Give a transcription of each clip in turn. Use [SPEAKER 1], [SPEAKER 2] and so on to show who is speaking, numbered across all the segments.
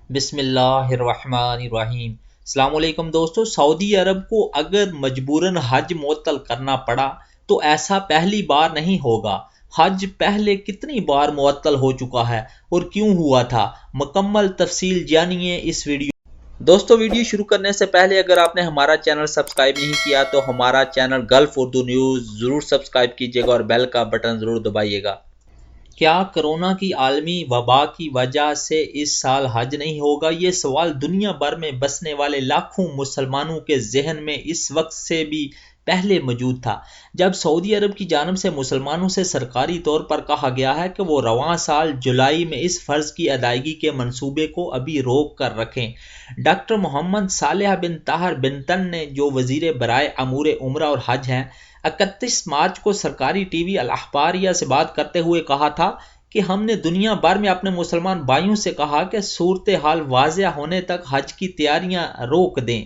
[SPEAKER 1] بسم اللہ الرحمن الرحیم۔ السلام علیکم دوستو، سعودی عرب کو اگر مجبوراً حج معطل کرنا پڑا تو ایسا پہلی بار نہیں ہوگا۔ حج پہلے کتنی بار معطل ہو چکا ہے اور کیوں ہوا تھا، مکمل تفصیل جانیے اس ویڈیو۔ دوستو ویڈیو شروع کرنے سے پہلے اگر آپ نے ہمارا چینل سبسکرائب نہیں کیا تو ہمارا چینل گلف اردو نیوز ضرور سبسکرائب کیجیے گا اور بیل کا بٹن ضرور دبائیے گا۔ کیا کرونا کی عالمی وبا کی وجہ سے اس سال حج نہیں ہوگا؟ یہ سوال دنیا بھر میں بسنے والے لاکھوں مسلمانوں کے ذہن میں اس وقت سے بھی پہلے موجود تھا، جب سعودی عرب کی جانب سے مسلمانوں سے سرکاری طور پر کہا گیا ہے کہ وہ رواں سال جولائی میں اس فرض کی ادائیگی کے منصوبے کو ابھی روک کر رکھیں۔ ڈاکٹر محمد صالح بن طاہر بن تن نے، جو وزیر برائے امور عمرہ اور حج ہیں، 31 مارچ کو سرکاری ٹی وی الاخباریہ سے بات کرتے ہوئے کہا تھا کہ ہم نے دنیا بھر میں اپنے مسلمان بھائیوں سے کہا کہ صورتحال واضح ہونے تک حج کی تیاریاں روک دیں۔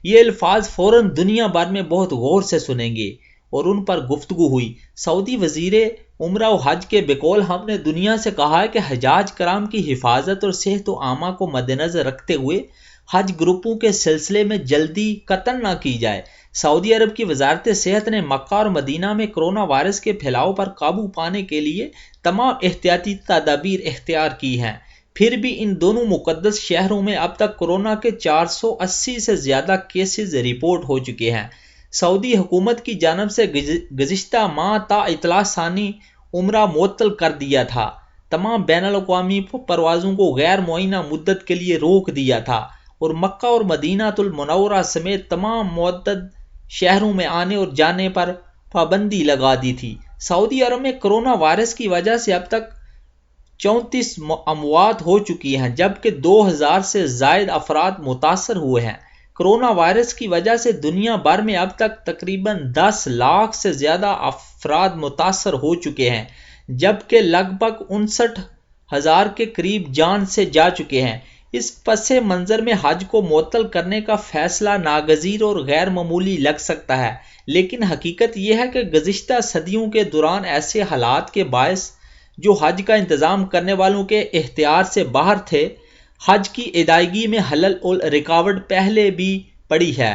[SPEAKER 1] یہ الفاظ فوراً دنیا بھر میں بہت غور سے سنیں گے اور ان پر گفتگو ہوئی۔ سعودی وزیر عمرہ و حج کے بقول ہم نے دنیا سے کہا ہے کہ حجاج کرام کی حفاظت اور صحت و عامہ کو مد نظر رکھتے ہوئے حج گروپوں کے سلسلے میں جلدی قطع نہ کی جائے۔ سعودی عرب کی وزارت صحت نے مکہ اور مدینہ میں کرونا وائرس کے پھیلاؤ پر قابو پانے کے لیے تمام احتیاطی تدابیر اختیار کی ہیں۔ پھر بھی ان دونوں مقدس شہروں میں اب تک کرونا کے 480 سے زیادہ کیسز رپورٹ ہو چکے ہیں۔ سعودی حکومت کی جانب سے گزشتہ ماہ تا اطلاع ثانی عمرہ معطل کر دیا تھا، تمام بین الاقوامی پروازوں کو غیر معینہ مدت کے لیے روک دیا تھا اور مکہ اور مدینہ المنورہ سمیت تمام متعدد شہروں میں آنے اور جانے پر پابندی لگا دی تھی۔ سعودی عرب میں کرونا وائرس کی وجہ سے اب تک 34 اموات ہو چکی ہیں، جبکہ 2000 سے زائد افراد متاثر ہوئے ہیں۔ کرونا وائرس کی وجہ سے دنیا بھر میں اب تک تقریباً 10 لاکھ سے زیادہ افراد متاثر ہو چکے ہیں، جبکہ لگ بھگ 59,000 کے قریب جان سے جا چکے ہیں۔ اس پس منظر میں حج کو معطل کرنے کا فیصلہ ناگزیر اور غیر معمولی لگ سکتا ہے، لیکن حقیقت یہ ہے کہ گزشتہ صدیوں کے دوران ایسے حالات کے باعث جو حج کا انتظام کرنے والوں کے اختیار سے باہر تھے، حج کی ادائیگی میں خلل اور رکاوٹ پہلے بھی پڑی ہے۔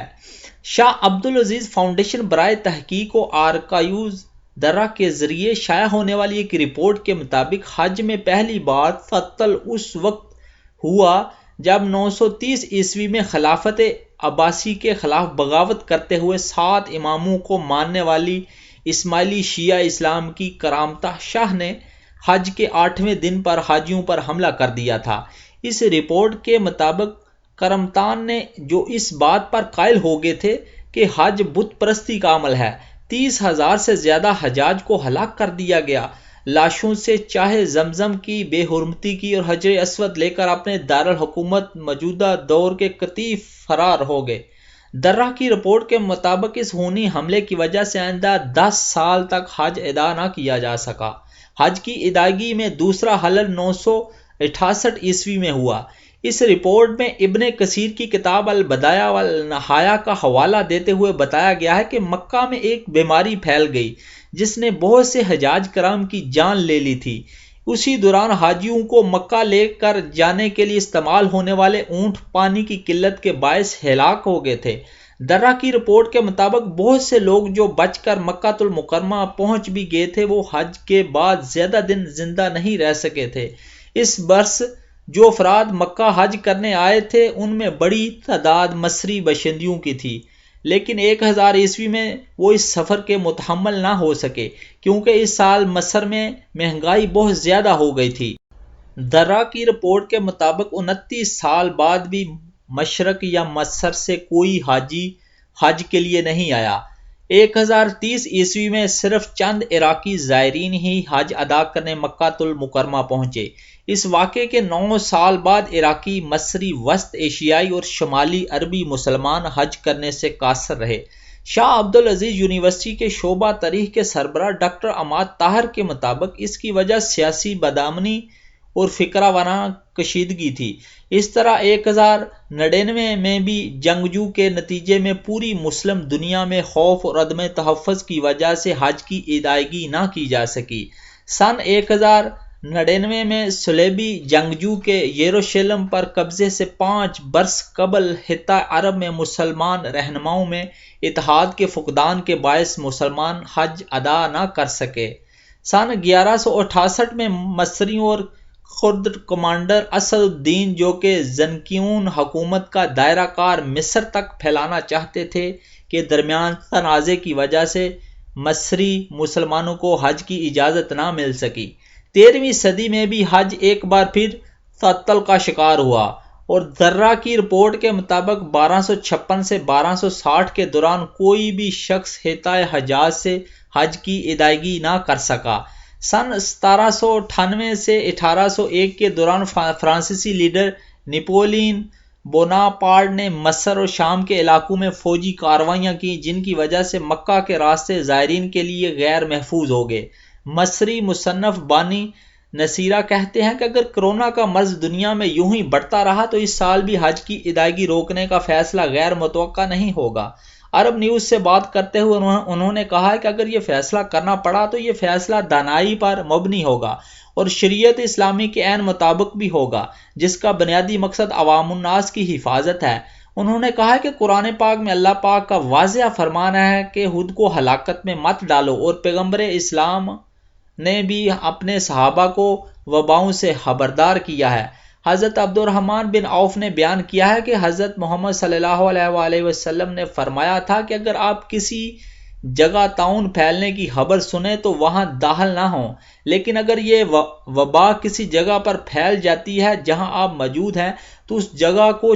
[SPEAKER 1] شاہ عبدالعزیز فاؤنڈیشن برائے تحقیق و آرکائیوز درہ کے ذریعے شائع ہونے والی ایک رپورٹ کے مطابق حج میں پہلی بار تعطل اس وقت ہوا جب 930 عیسوی میں خلافت عباسی کے خلاف بغاوت کرتے ہوئے 7 اماموں کو ماننے والی اسماعیلی شیعہ اسلام کی کرامتہ شاہ نے حج کے 8ویں دن پر حاجیوں پر حملہ کر دیا تھا۔ اس رپورٹ کے مطابق کرامتان نے، جو اس بات پر قائل ہو گئے تھے کہ حج بت پرستی کا عمل ہے، 30,000 سے زیادہ حجاج کو ہلاک کر دیا گیا۔ لاشوں سے چاہے زمزم کی بے حرمتی کی اور حجر اسود لے کر اپنے دارالحکومت موجودہ دور کے قطیف فرار ہو گئے۔ درہ کی رپورٹ کے مطابق اس خونی حملے کی وجہ سے آئندہ 10 سال تک حج ادا نہ کیا جا سکا۔ حج کی ادائیگی میں دوسرا خلل 968 عیسوی میں ہوا۔ اس رپورٹ میں ابن کثیر کی کتاب البدایہ والنہایہ کا حوالہ دیتے ہوئے بتایا گیا ہے کہ مکہ میں ایک بیماری پھیل گئی جس نے بہت سے حجاج کرام کی جان لے لی تھی۔ اسی دوران حاجیوں کو مکہ لے کر جانے کے لیے استعمال ہونے والے اونٹ پانی کی قلت کے باعث ہلاک ہو گئے تھے۔ درہ کی رپورٹ کے مطابق بہت سے لوگ جو بچ کر مکہ المکرمہ پہنچ بھی گئے تھے، وہ حج کے بعد زیادہ دن زندہ نہیں رہ سکے تھے۔ اس برس جو افراد مکہ حج کرنے آئے تھے ان میں بڑی تعداد مصری باشندوں کی تھی، لیکن 1000 عیسوی میں وہ اس سفر کے متحمل نہ ہو سکے کیونکہ اس سال مصر میں مہنگائی بہت زیادہ ہو گئی تھی۔ درہ کی رپورٹ کے مطابق 29 سال بعد بھی مشرق یا مصر سے کوئی حاجی حج کے لیے نہیں آیا۔ 1030 عیسوی میں صرف چند عراقی زائرین ہی حج ادا کرنے مکہ المکرمہ پہنچے۔ اس واقعے کے 9 سال بعد عراقی، مصری، وسط ایشیائی اور شمالی عربی مسلمان حج کرنے سے قاصر رہے۔ شاہ عبدالعزیز یونیورسٹی کے شعبہ تاریخ کے سربراہ ڈاکٹر عماد طاہر کے مطابق اس کی وجہ سیاسی بدامنی اور فکرہ وارانہ کشیدگی تھی۔ اس طرح 1099 میں بھی جنگجو کے نتیجے میں پوری مسلم دنیا میں خوف اور عدم تحفظ کی وجہ سے حج کی ادائیگی نہ کی جا سکی۔ سن 99 میں صلیبی جنگجو کے یروشلم پر قبضے سے 5 برس قبل خطہ عرب میں مسلمان رہنماؤں میں اتحاد کے فقدان کے باعث مسلمان حج ادا نہ کر سکے۔ سن 1168 میں مصریوں اور خرد کمانڈر اسد الدین جو کہ زنکیون حکومت کا دائرہ کار مصر تک پھیلانا چاہتے تھے کے درمیان تنازع کی وجہ سے مصری مسلمانوں کو حج کی اجازت نہ مل سکی۔ 13ویں صدی میں بھی حج ایک بار پھر تعطل کا شکار ہوا اور ذرہ کی رپورٹ کے مطابق 1256 سے 1260 کے دوران کوئی بھی شخص خطہ حجاز سے حج کی ادائیگی نہ کر سکا۔ سن 1798 سے 1801 کے دوران فرانسیسی لیڈر نیپولین بوناپارٹ نے مصر اور شام کے علاقوں میں فوجی کارروائیاں کی جن کی وجہ سے مکہ کے راستے زائرین کے لیے غیر محفوظ ہو گئے۔ مصری مصنف بانی نصیرہ کہتے ہیں کہ اگر کرونا کا مرض دنیا میں یوں ہی بڑھتا رہا تو اس سال بھی حج کی ادائیگی روکنے کا فیصلہ غیر متوقع نہیں ہوگا۔ عرب نیوز سے بات کرتے ہوئے انہوں نے کہا کہ اگر یہ فیصلہ کرنا پڑا تو یہ فیصلہ دانائی پر مبنی ہوگا اور شریعت اسلامی کے عین مطابق بھی ہوگا جس کا بنیادی مقصد عوام الناس کی حفاظت ہے۔ انہوں نے کہا کہ قرآن پاک میں اللہ پاک کا واضح فرمان ہے کہ خود کو ہلاکت میں مت ڈالو اور پیغمبر اسلام نے بھی اپنے صحابہ کو وباؤں سے خبردار کیا ہے۔ حضرت عبد الرحمن بن عوف نے بیان کیا ہے کہ حضرت محمد صلی اللہ علیہ وآلہ وسلم نے فرمایا تھا کہ اگر آپ کسی جگہ طاعون پھیلنے کی خبر سنیں تو وہاں داخل نہ ہوں، لیکن اگر یہ وبا کسی جگہ پر پھیل جاتی ہے جہاں آپ موجود ہیں تو اس جگہ کو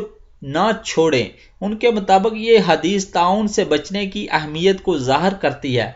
[SPEAKER 1] نہ چھوڑیں۔ ان کے مطابق یہ حدیث طاعون سے بچنے کی اہمیت کو ظاہر کرتی ہے۔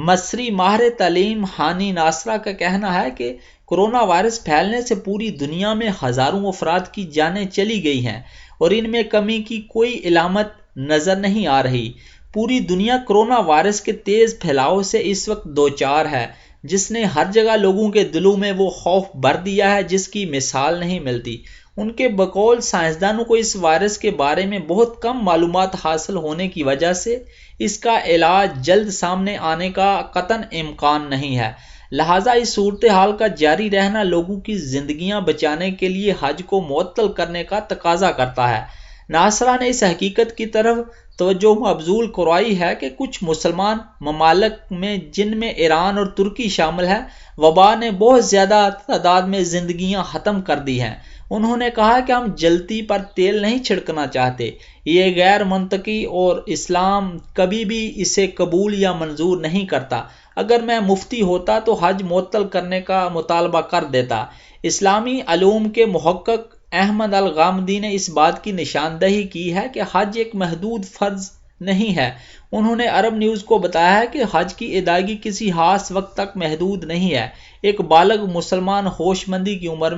[SPEAKER 1] مصری ماہر تعلیم ہانی ناصرہ کا کہنا ہے کہ کرونا وائرس پھیلنے سے پوری دنیا میں ہزاروں افراد کی جانیں چلی گئی ہیں اور ان میں کمی کی کوئی علامت نظر نہیں آ رہی۔ پوری دنیا کرونا وائرس کے تیز پھیلاؤ سے اس وقت دوچار ہے جس نے ہر جگہ لوگوں کے دلوں میں وہ خوف بھر دیا ہے جس کی مثال نہیں ملتی۔ ان کے بقول سائنسدانوں کو اس وائرس کے بارے میں بہت کم معلومات حاصل ہونے کی وجہ سے اس کا علاج جلد سامنے آنے کا قطعاً امکان نہیں ہے، لہٰذا اس صورتحال کا جاری رہنا لوگوں کی زندگیاں بچانے کے لیے حج کو معطل کرنے کا تقاضا کرتا ہے۔ ناصرہ نے اس حقیقت کی طرف توجہ مبذول کروائی ہے کہ کچھ مسلمان ممالک میں جن میں ایران اور ترکی شامل ہے وبا نے بہت زیادہ تعداد میں زندگیاں ختم کر دی ہیں۔ انہوں نے کہا کہ ہم جلتی پر تیل نہیں چھڑکنا چاہتے، یہ غیر منطقی اور اسلام کبھی بھی اسے قبول یا منظور نہیں کرتا۔ اگر میں مفتی ہوتا تو حج معطل کرنے کا مطالبہ کر دیتا۔ اسلامی علوم کے محقق احمد الغامدی نے اس بات کی نشاندہی کی ہے کہ حج ایک محدود فرض نہیں ہے۔ انہوں نے عرب نیوز کو بتایا ہے کہ حج کی ادائیگی کسی خاص وقت تک محدود نہیں ہے۔ ایک بالغ مسلمان ہوش مندی کی عمر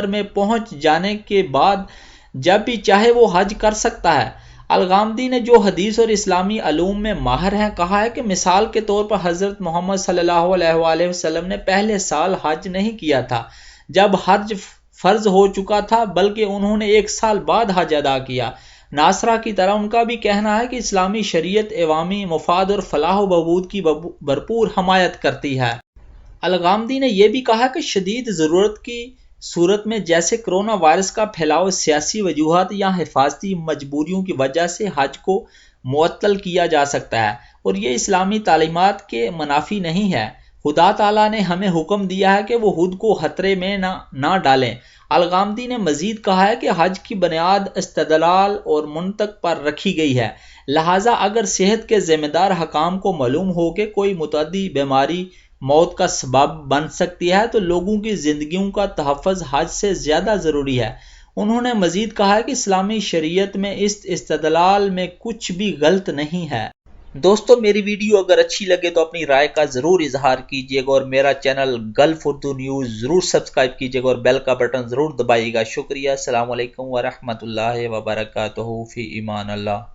[SPEAKER 1] میں پہنچ جانے کے بعد جب بھی چاہے وہ حج کر سکتا ہے۔ الغامدی نے جو حدیث اور اسلامی علوم میں ماہر ہیں کہا ہے کہ مثال کے طور پر حضرت محمد صلی اللہ علیہ وآلہ وسلم نے پہلے سال حج نہیں کیا تھا جب حج فرض ہو چکا تھا، بلکہ انہوں نے 1 سال بعد حج ادا کیا۔ ناصرہ کی طرح ان کا بھی کہنا ہے کہ اسلامی شریعت عوامی مفاد اور فلاح و بہبود کی بھرپور حمایت کرتی ہے۔ الغامدی نے یہ بھی کہا کہ شدید ضرورت کی صورت میں جیسے کرونا وائرس کا پھیلاؤ سیاسی وجوہات یا حفاظتی مجبوریوں کی وجہ سے حج کو معطل کیا جا سکتا ہے اور یہ اسلامی تعلیمات کے منافی نہیں ہے۔ خدا تعالیٰ نے ہمیں حکم دیا ہے کہ وہ خود کو خطرے میں نہ ڈالیں۔ الغامدی نے مزید کہا ہے کہ حج کی بنیاد استدلال اور منطق پر رکھی گئی ہے، لہٰذا اگر صحت کے ذمہ دار حکام کو معلوم ہو کہ کوئی متعدی بیماری موت کا سبب بن سکتی ہے تو لوگوں کی زندگیوں کا تحفظ حج سے زیادہ ضروری ہے۔ انہوں نے مزید کہا کہ اسلامی شریعت میں اس استدلال میں کچھ بھی غلط نہیں ہے۔ دوستو میری ویڈیو اگر اچھی لگے تو اپنی رائے کا ضرور اظہار کیجیے گا اور میرا چینل گلف اردو نیوز ضرور سبسکرائب کیجیے گا اور بیل کا بٹن ضرور دبائیے گا۔ شکریہ، السلام علیکم ورحمۃ اللہ وبرکاتہ، فی امان اللہ۔